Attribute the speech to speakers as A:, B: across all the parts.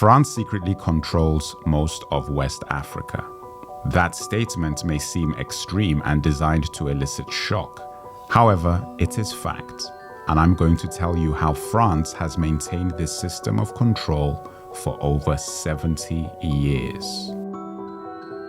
A: France secretly controls most of West Africa. That statement may seem extreme and designed to elicit shock. However, it is fact, and I'm going to tell you how France has maintained this system of control for over 70 years.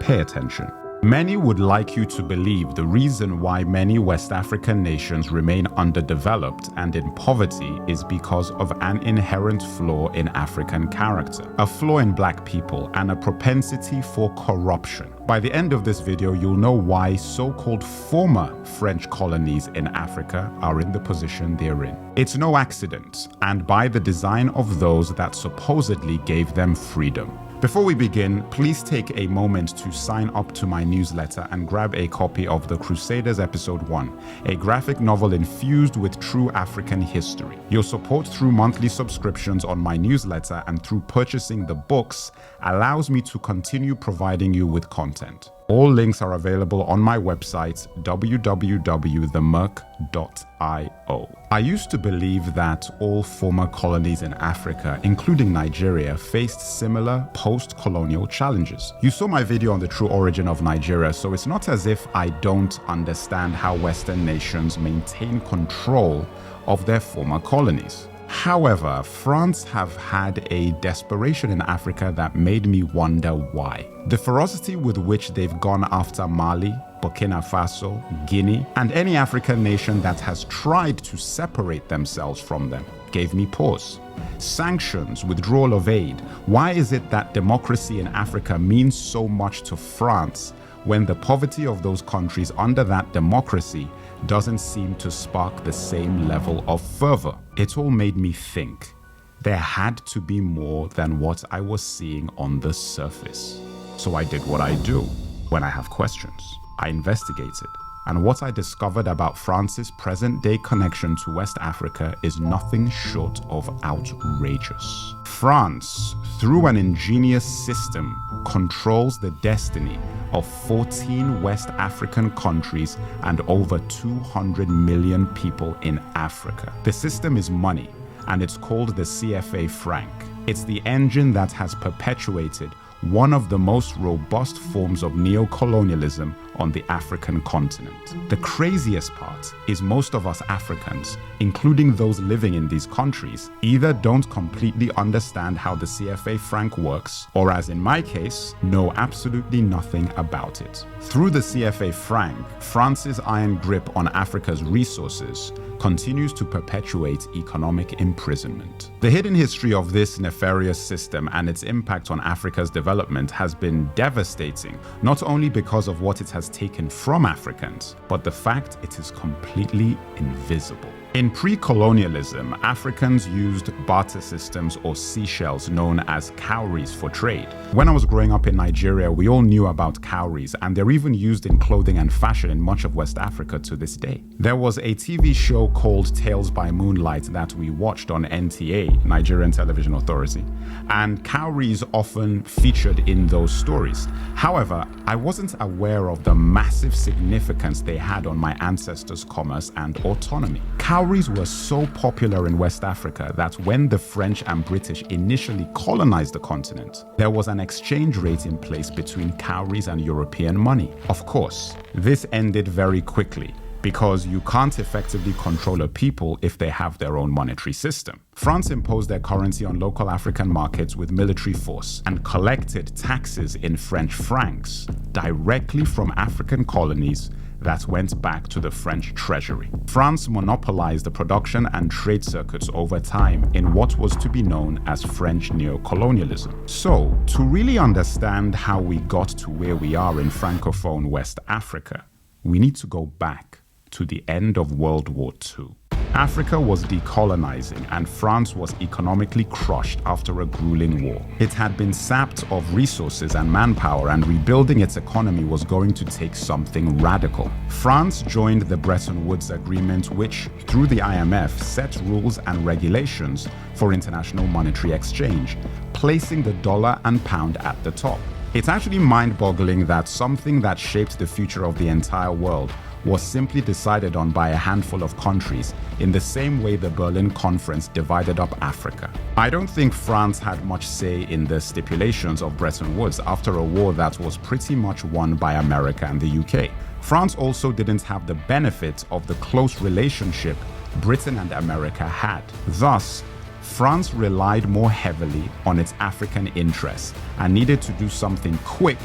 A: Pay attention. Many would like you to believe the reason why many West African nations remain underdeveloped and in poverty is because of an inherent flaw in African character, a flaw in black people, and a propensity for corruption. By the end of this video, you'll know why so-called former French colonies in Africa are in the position they're in. It's no accident, and by the design of those that supposedly gave them freedom. Before we begin, please take a moment to sign up to my newsletter and grab a copy of The Crusaders Episode 1, a graphic novel infused with true African history. Your support through monthly subscriptions on my newsletter and through purchasing the books allows me to continue providing you with content. All links are available on my website, www.themerc.io. I used to believe that all former colonies in Africa, including Nigeria, faced similar post-colonial challenges. You saw my video on the true origin of Nigeria, so it's not as if I don't understand how Western nations maintain control of their former colonies. However, France have had a desperation in Africa that made me wonder why. The ferocity with which they've gone after Mali, Burkina-Faso, Guinea, and any African nation that has tried to separate themselves from them gave me pause. Sanctions, withdrawal of aid. Why is it that democracy in Africa means so much to France when the poverty of those countries under that democracy doesn't seem to spark the same level of fervor? It all made me think there had to be more than what I was seeing on the surface. So I did what I do when I have questions. I investigated, and what I discovered about France's present-day connection to West Africa is nothing short of outrageous. France, through an ingenious system, controls the destiny of 14 West African countries and over 200 million people in Africa. The system is money, and it's called the CFA Franc. It's the engine that has perpetuated one of the most robust forms of neocolonialism on the African continent. The craziest part is most of us Africans, including those living in these countries, either don't completely understand how the CFA Franc works, or as in my case, know absolutely nothing about it. Through the CFA Franc, France's iron grip on Africa's resources continues to perpetuate economic imprisonment. The hidden history of this nefarious system and its impact on Africa's development has been devastating, not only because of what it has taken from Africans, but the fact it is completely invisible. In pre-colonialism, Africans used barter systems or seashells known as cowries for trade. When I was growing up in Nigeria, we all knew about cowries, and they're even used in clothing and fashion in much of West Africa to this day. There was a TV show called Tales by Moonlight that we watched on NTA, Nigerian Television Authority, and cowries often featured in those stories. However, I wasn't aware of the massive significance they had on my ancestors' commerce and autonomy. Cowries were so popular in West Africa that when the French and British initially colonized the continent, there was an exchange rate in place between cowries and European money. Of course, this ended very quickly because you can't effectively control a people if they have their own monetary system. France imposed their currency on local African markets with military force and collected taxes in French francs directly from African colonies that went back to the French treasury. France monopolized the production and trade circuits over time in what was to be known as French neocolonialism. So, to really understand how we got to where we are in Francophone West Africa, we need to go back to the end of World War II. Africa was decolonizing and France was economically crushed after a grueling war. It had been sapped of resources and manpower, and rebuilding its economy was going to take something radical. France joined the Bretton Woods Agreement, which, through the IMF, set rules and regulations for international monetary exchange, placing the dollar and pound at the top. It's actually mind-boggling that something that shaped the future of the entire world was simply decided on by a handful of countries in the same way the Berlin Conference divided up Africa. I don't think France had much say in the stipulations of Bretton Woods after a war that was pretty much won by America and the UK. France also didn't have the benefit of the close relationship Britain and America had. Thus, France relied more heavily on its African interests and needed to do something quick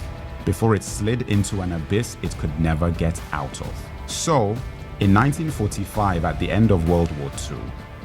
A: before it slid into an abyss it could never get out of. So, in 1945, at the end of World War II,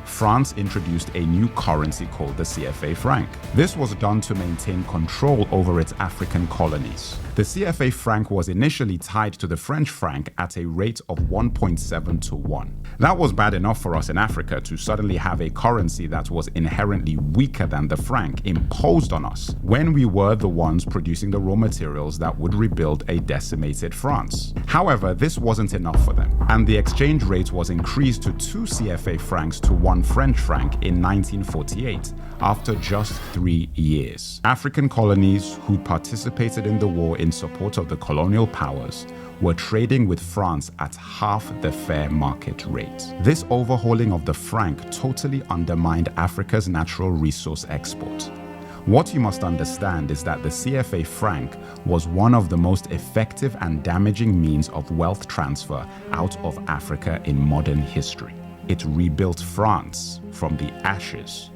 A: France introduced a new currency called the CFA Franc. This was done to maintain control over its African colonies. The CFA Franc was initially tied to the French franc at a rate of 1.7 to 1. That was bad enough for us in Africa to suddenly have a currency that was inherently weaker than the franc imposed on us when we were the ones producing the raw materials that would rebuild a decimated France. However, this wasn't enough for them, and the exchange rate was increased to 2 CFA francs to 1 French franc in 1948, after just 3 years. African colonies who'd participated in the war in support of the colonial powers were trading with France at half the fair market rate. This overhauling of the franc totally undermined Africa's natural resource export. What you must understand is that the CFA franc was one of the most effective and damaging means of wealth transfer out of Africa in modern history. It rebuilt France from the ashes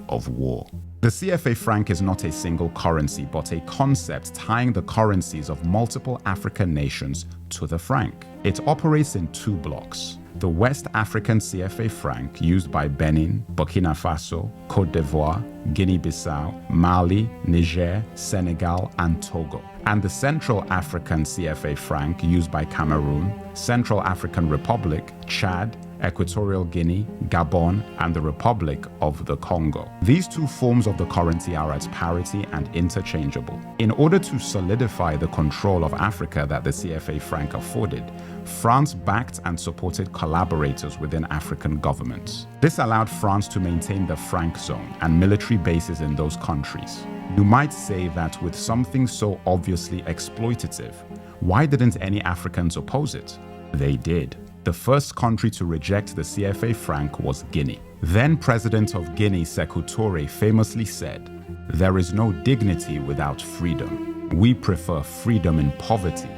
A: of war. The CFA franc is not a single currency, but a concept tying the currencies of multiple African nations to the franc. It operates in 2 blocks. The West African CFA franc, used by Benin, Burkina-Faso, Côte d'Ivoire, Guinea-Bissau, Mali, Niger, Senegal, and Togo. And the Central African CFA franc, used by Cameroon, Central African Republic, Chad, Equatorial Guinea, Gabon, and the Republic of the Congo. These 2 forms of the currency are at parity and interchangeable. In order to solidify the control of Africa that the CFA franc afforded, France backed and supported collaborators within African governments. This allowed France to maintain the franc zone and military bases in those countries. You might say that with something so obviously exploitative, why didn't any Africans oppose it? They did. The first country to reject the CFA franc was Guinea. Then President of Guinea, Sékou Touré, famously said, "There is no dignity without freedom. We prefer freedom in poverty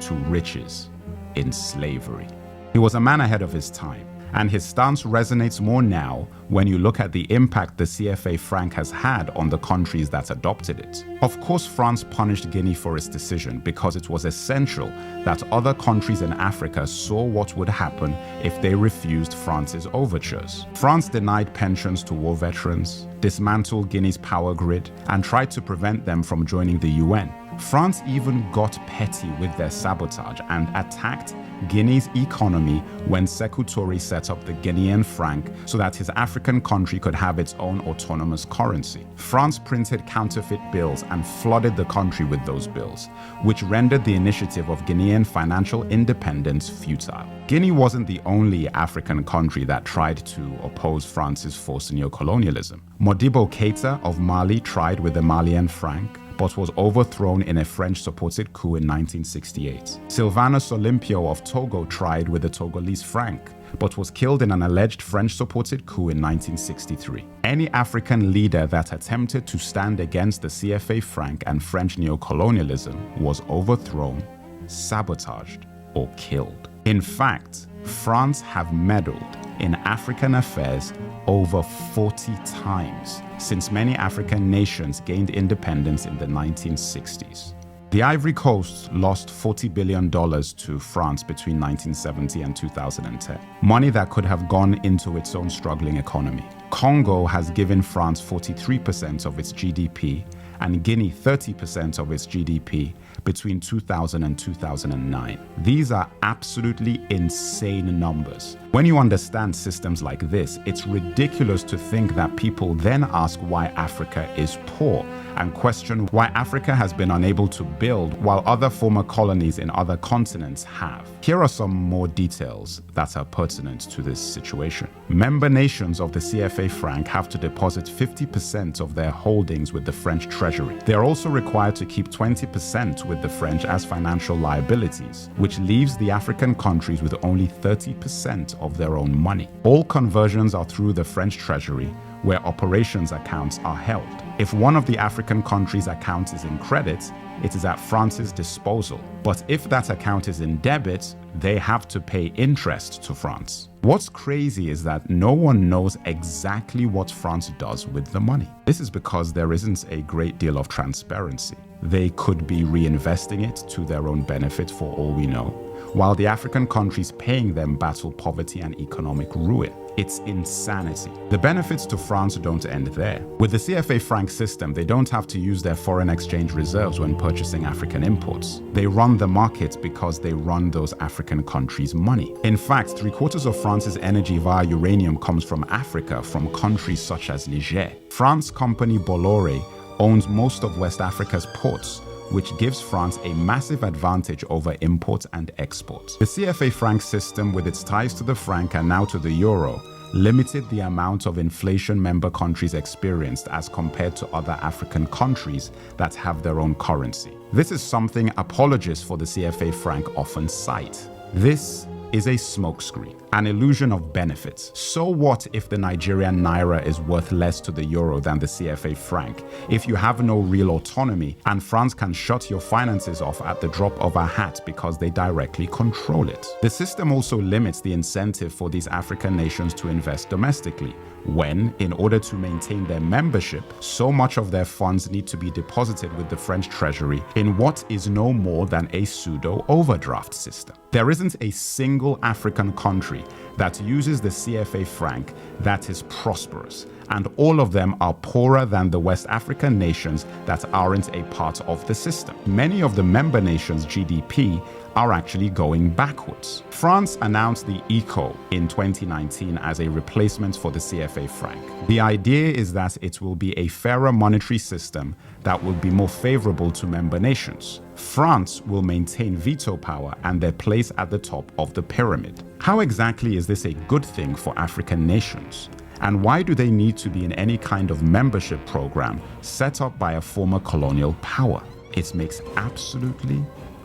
A: to riches in slavery." He was a man ahead of his time, and his stance resonates more now when you look at the impact the CFA franc has had on the countries that adopted it. Of course, France punished Guinea for its decision because it was essential that other countries in Africa saw what would happen if they refused France's overtures. France denied pensions to war veterans, dismantled Guinea's power grid, and tried to prevent them from joining the UN. France even got petty with their sabotage and attacked Guinea's economy when Sékou Touré set up the Guinean franc so that his African country could have its own autonomous currency. France printed counterfeit bills and flooded the country with those bills, which rendered the initiative of Guinean financial independence futile. Guinea wasn't the only African country that tried to oppose France's forced neocolonialism. Modibo Keïta of Mali tried with the Malian franc, but was overthrown in a French-supported coup in 1968. Sylvanus Olympio of Togo tried with the Togolese franc, but was killed in an alleged French-supported coup in 1963. Any African leader that attempted to stand against the CFA franc and French neocolonialism was overthrown, sabotaged, or killed. In fact, France have meddled in African affairs over 40 times since many African nations gained independence in the 1960s. The Ivory Coast lost $40 billion to France between 1970 and 2010, money that could have gone into its own struggling economy. Congo has given France 43% of its GDP and Guinea 30% of its GDP between 2000 and 2009. These are absolutely insane numbers. When you understand systems like this, it's ridiculous to think that people then ask why Africa is poor and question why Africa has been unable to build while other former colonies in other continents have. Here are some more details that are pertinent to this situation. Member nations of the CFA CFA franc have to deposit 50% of their holdings with the French treasury. They are also required to keep 20% with the French as financial liabilities, which leaves the African countries with only 30% of their own money. All conversions are through the French treasury, where operations accounts are held. If one of the African countries' accounts is in credit, it is at France's disposal. But if that account is in debit, they have to pay interest to France. What's crazy is that no one knows exactly what France does with the money. This is because there isn't a great deal of transparency. They could be reinvesting it to their own benefit for all we know, while the African countries paying them battle poverty and economic ruin. It's insanity. The benefits to France don't end there. With the CFA franc system, they don't have to use their foreign exchange reserves when purchasing African imports. They run the market because they run those African countries' money. In fact, 3/4 of France's energy via uranium comes from Africa, from countries such as Niger. France company Bolloré owns most of West Africa's ports, which gives France a massive advantage over imports and exports. The CFA franc system, with its ties to the franc and now to the euro, limited the amount of inflation member countries experienced as compared to other African countries that have their own currency. This is something apologists for the CFA franc often cite. This is a smokescreen, an illusion of benefits. So what if the Nigerian naira is worth less to the euro than the CFA franc, if you have no real autonomy and France can shut your finances off at the drop of a hat because they directly control it? The system also limits the incentive for these African nations to invest domestically, when, in order to maintain their membership, so much of their funds need to be deposited with the French treasury in what is no more than a pseudo-overdraft system. There isn't a single African country that uses the CFA franc that is prosperous, and all of them are poorer than the West African nations that aren't a part of the system. Many of the member nations' GDP are actually going backwards. France announced the ECO in 2019 as a replacement for the CFA franc. The idea is that it will be a fairer monetary system that will be more favorable to member nations. France will maintain veto power and their place at the top of the pyramid. How exactly is this a good thing for African nations? And why do they need to be in any kind of membership program set up by a former colonial power? It makes absolutely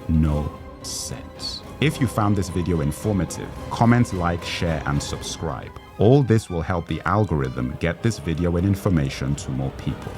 A: no sense. If you found this video informative, comment, like, share, and subscribe. All this will help the algorithm get this video and information to more people.